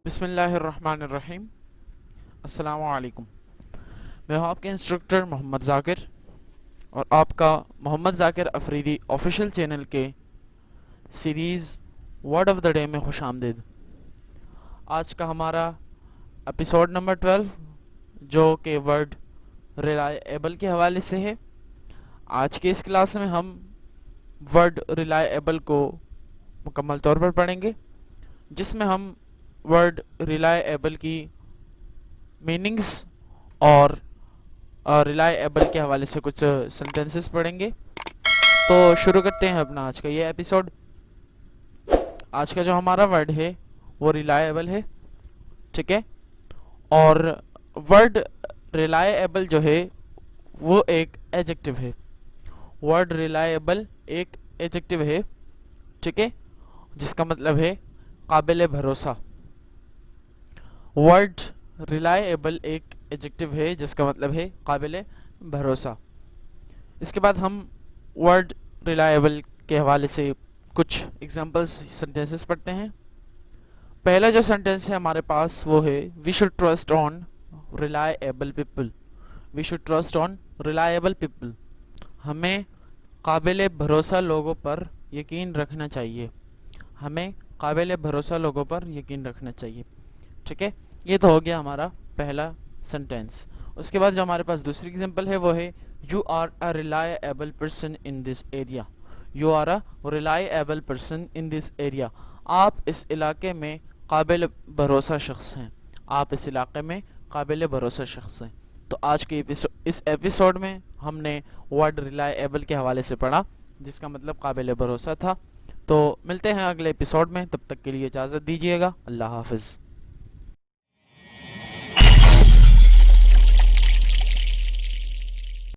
بسم اللہ الرحمن الرحیم۔ السلام علیکم۔ میں ہوں آپ کے انسٹرکٹر محمد ذاکر، اور آپ کا محمد ذاکر افریدی آفیشیل چینل کے series word of the day میں خوش آمدید۔ آج کا ہمارا ایپیسوڈ نمبر 12 جو کہ ورڈ ریلائیبل کے حوالے سے ہے۔ آج کے اس کلاس میں ہم ورڈ ریلائیبل کو مکمل طور پر پڑھیں گے، جس میں ہم ورڈ ریلائیبل کی میننگز اور ریلائیبل کے حوالے سے کچھ سینٹنسز پڑھیں گے۔ تو شروع کرتے ہیں اپنا آج کا یہ ایپیسوڈ۔ آج کا جو ہمارا ورڈ ہے وہ ریلائیبل ہے، ٹھیک ہے؟ اور ورڈ ریلائیبل جو ہے وہ ایک ایڈجیکٹو ہے۔ ورڈ ریلائیبل ایک ایڈجیکٹو ہے، ٹھیک ہے، جس کا مطلب ہے قابل بھروسہ۔ ورڈ ریلائیبل ایک ایڈجیکٹو ہے جس کا مطلب ہے قابل بھروسہ۔ اس کے بعد ہم ورڈ ریلائیبل کے حوالے سے کچھ ایگزامپلس سینٹینسز پڑھتے ہیں۔ پہلا جو سینٹینس ہے ہمارے پاس وہ ہے we should trust on reliable people. We should trust on reliable people. ہمیں قابل بھروسہ لوگوں پر یقین رکھنا چاہیے۔ ہمیں قابل بھروسہ لوگوں پر یقین رکھنا چاہیے، ٹھیک ہے؟ یہ تو ہو گیا ہمارا پہلا سینٹینس۔ اس کے بعد جو ہمارے پاس دوسری ایگزامپل ہے وہ ہے you are a reliable person in this area. You are a reliable person in this area. آپ اس علاقے میں قابل بھروسہ شخص ہیں۔ آپ اس علاقے میں قابل بھروسہ شخص ہیں۔ تو آج کے اس ایپیسوڈ میں ہم نے ورڈ ریلائیبل کے حوالے سے پڑھا، جس کا مطلب قابل بھروسہ تھا۔ تو ملتے ہیں اگلے ایپیسوڈ میں، تب تک کے لیے اجازت دیجیے گا۔ اللہ حافظ۔